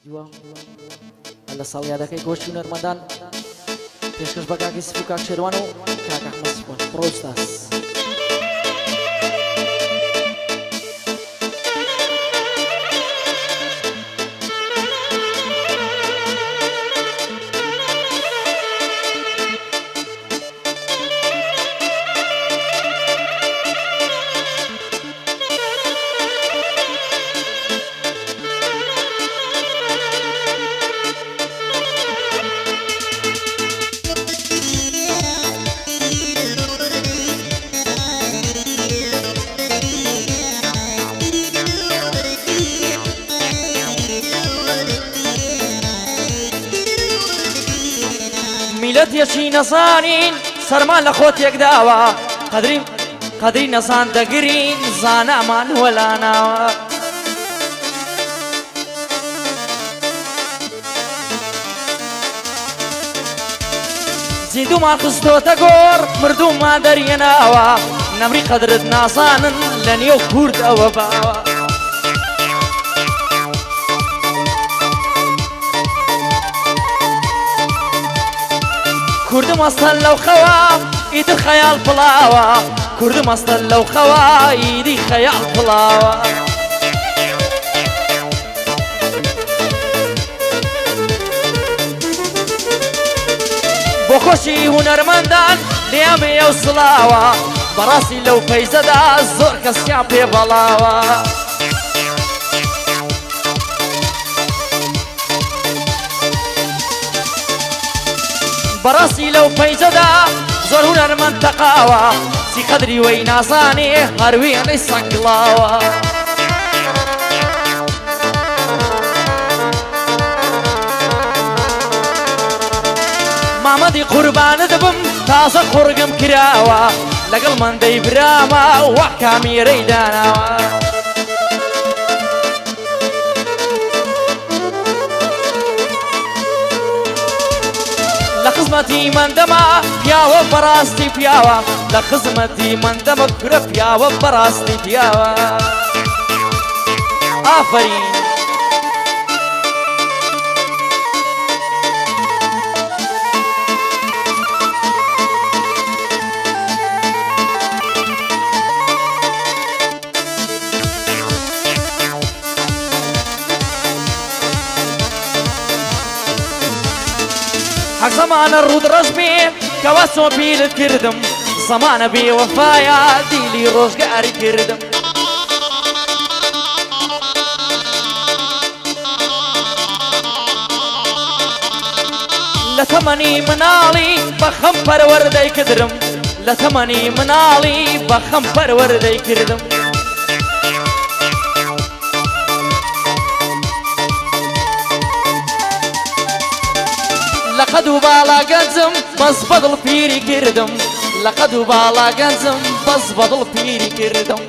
جوام لە ساڵیادەکەی گۆشتی نەرمەندان پێشکەش بە کاکی سف و کاک شێروان و کاک ئەحمەد سپۆن پڕۆستاس. میلەت یەکی نەزانین سەرمان لە خۆتێک داوە قەدری نەزان دەگرین زانامان وەلاناوە زیندومان خستۆتە گۆڕ مردوومان دەریێناوە نەمری قەدرت نازانن لە نێو کورد ئەوە باوە کوردم ئەستەن لەو خەوا ئیتر خەیاڵ پڵاوە کوردم ئەستەن لەو خەوا ئیدی خەیاڵ پڵاوە بۆ خۆشی هونەرمەندان لێمێ ئەو سڵاوە بەڕاستی لەو پەیزەدا زۆر کەسیان پێ بەڵاوە بەڕاستی لەو پەیزەدا زۆر هونەرمەند تەقاوە چی قەدری وەی نازانێ هەروێنەی سەنگڵاوە مامەدی قوربانت بم تازە قورگم کراوە لەگەڵ مندەی برامە وا کامیرەی داناوە لە خزمەتی مندەمە پیاوە بەڕاستی پیاوە لە خزمەتی مندەمە کرە پیاوە بەڕاستی پیاوە ئافەرین حەق زەمانە ڕوودڕەش بێ کەوا سۆپیلت کردم زەمانە بێوەفایە دیلی ڕۆژگاری کردم لە تەمەنی مناڵی بەخەم پەروەردەی کردم لە تەمەنی مناڵی بەخەم پەروەردەی کردم لەقەد و باڵا گەنجم بەس بەدڵ پیری کردم لەقەد و باڵا گەنجم بەس بەدڵ پیری کردم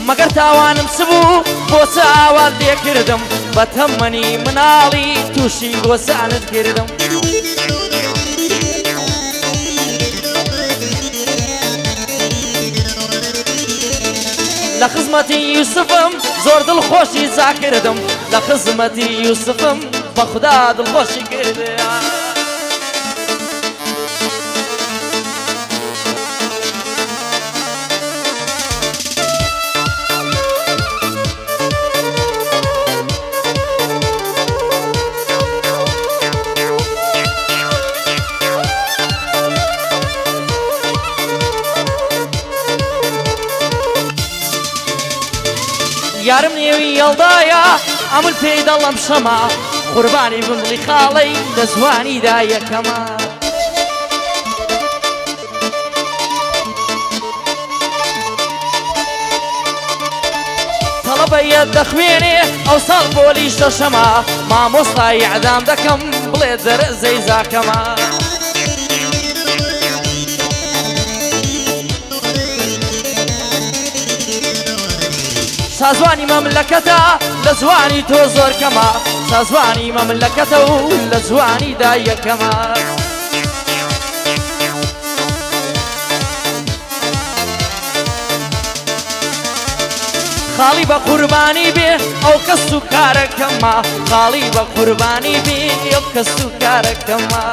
مەگەر تاوانم چبوو بۆ چ ئاوات لێ کردم بە تەمەنی مناڵی تووشی گۆسانت کردم لە خزمەتی یوسفم زۆر دڵخۆشی زاکردم لە خزمەتی یوسفم بە خودا دڵخۆشی کردم یارم نێوی هێڵدایە ئەمن پێی دەڵم شەما قوربانی بندڵی خاڵەی لە زوانیدا یەکەمە تەڵەبەیەت دەخوێنێ ئەو ساڵ پۆلیش دەشەما مامۆستای ئەعدام دەکەم بڵێ دەرەزەی زاکەمە سازوانی مەملەکەتە لە زوانی تۆ زۆر کەمە سازوانی مەملەکەتە و لە زوانی دا یەکەمە بە قوربانی بێ ئەو کەس و کارەکەمە خاڵی بە قوربانی بێ ئەو کەس و کارەکەمە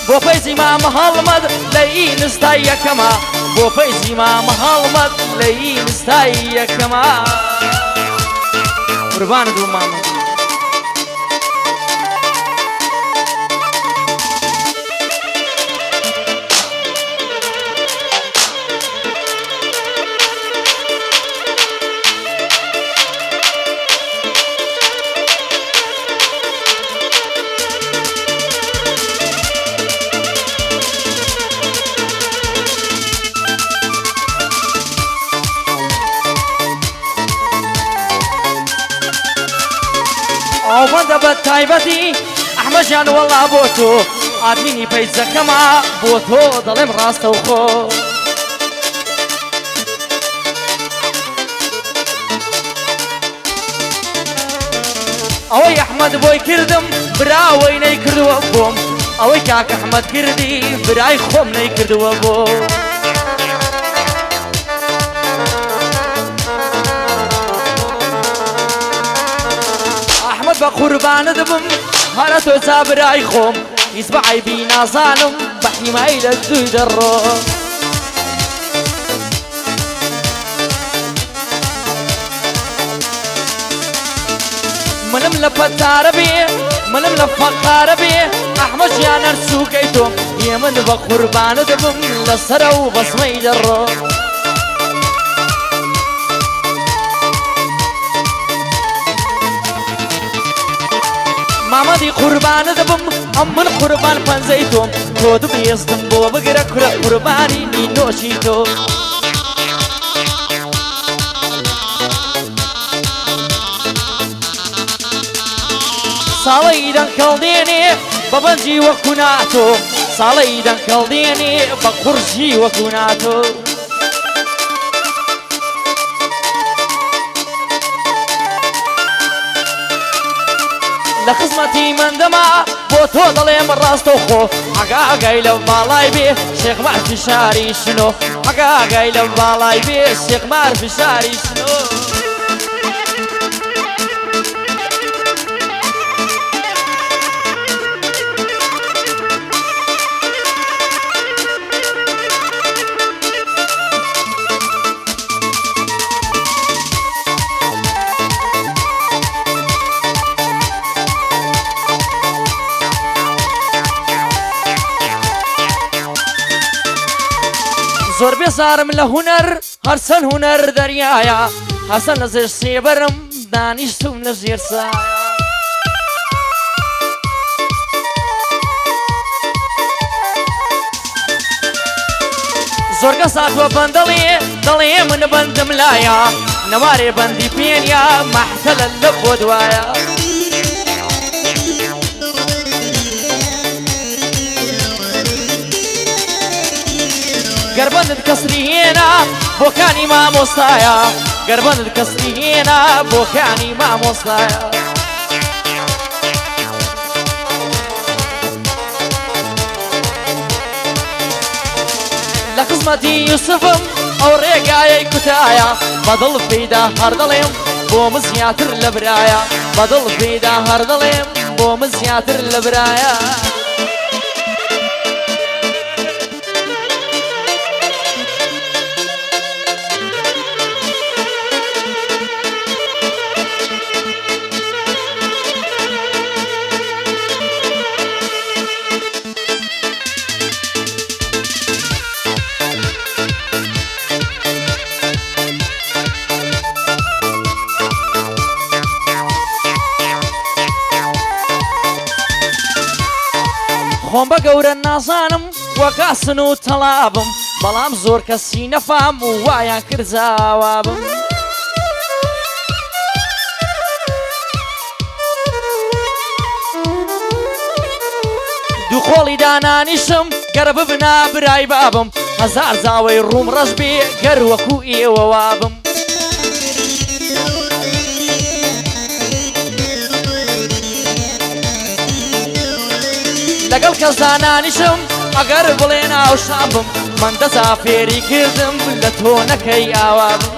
بۆ فەیزی مامە هەڵمەد لە ئینستای یەکەمە بۆ فەیزی مامە هەڵمەد لە ئینستای یەکەمە قوربانت بوو مامە ئەوەندە بە تایبەتی ئەحمەدجان وەڵا بۆ تۆ ئادمینی پەیزەکەمە بۆ تۆ دەڵێم ڕاستە و خۆ ئەوەی ئەحمەد بۆی کردم براوەی نەیکردووە بۆم ئەوەی کاک ئەحمەد کردی برای خۆم نەیکردووە بۆ بە قوربانت بم هەرە تۆ چابرای خۆم هیچ بە عیبی نازانم بە حیمایی لە دوی دەڕۆ منم لە پەتارە بێ منم لە فەقارە بێ ئەحمەدجان هەرچووکەی تۆم هێ من بە قوربانت بم لەسەرە و بەسمەی دەڕۆ مامەدی قوربانت بم ئەم من قوربان پەنجەی تۆم تۆ دبێستم بۆ بگرە کورە قوربانی نینۆشی تۆ ساڵەی دەنکەڵدێنێ بە بەنجی وەکو ناتۆ ساڵەی دەنکەڵدێنێ بە قورژی وەکو ناتۆ لە خزمەتی مندەما بۆ تۆ دەڵێم ڕاستە و خۆ ئەگاگای لە باڵای بێ شێخ مارفی شاری شنۆ ئەگاگای لە باڵای بێ شێخ مارفی شاری شنۆ زۆر بێزارم لە هونەر هەرچەند هونەر دەریایە هەرچەند لە زێر سێبەرم دانیشتم لە ژێر سایە زۆر کەس هاتووە بەندەڵێ دەڵێ من بەندم لایە نەوارێ بەندی پێنیا مەحتەلە لە بۆ دوایە گەربەندت کەسری هێنا بۆکانی مامۆستایە گەربەندت کەسری هێنا بۆکانی مامۆستایە لە خزمەتی یوسفم ئەو ڕێگایەی کوتایە بەدڵ پێیدا هەر دەڵێم بۆ من زیاتر لە برایە بەدڵ پێیدا هەر دەڵێم بۆ من زیاتر لە برایە خۆم بە گەورە نازانم وەکاسن و تەڵابم بەڵام زۆر کەسی نەفام و وایان کرد جاوابم دوو خۆڵی دانانیشم گەر ببنا برای بابم هەزار زاوەی ڕووم ڕەش بێ گەر وەکو ئێوە وابم لەگەڵ کەس دانانیشم ئەگەر بڵێ ناوشام بم من دەسا فێری کردم لە تۆ نەکەی ئاوا بم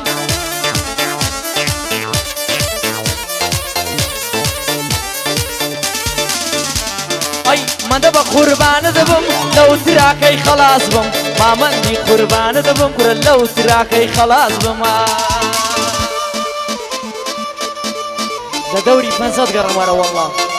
ئەی مەدە بە قوربانە دەبم لەو تراکەی خەلاص بم مامەندی قوربانە دەبم کورە لەو تراکەی خەلاص بم لە دەوری 500 گەڕم وەرە وەڵڵا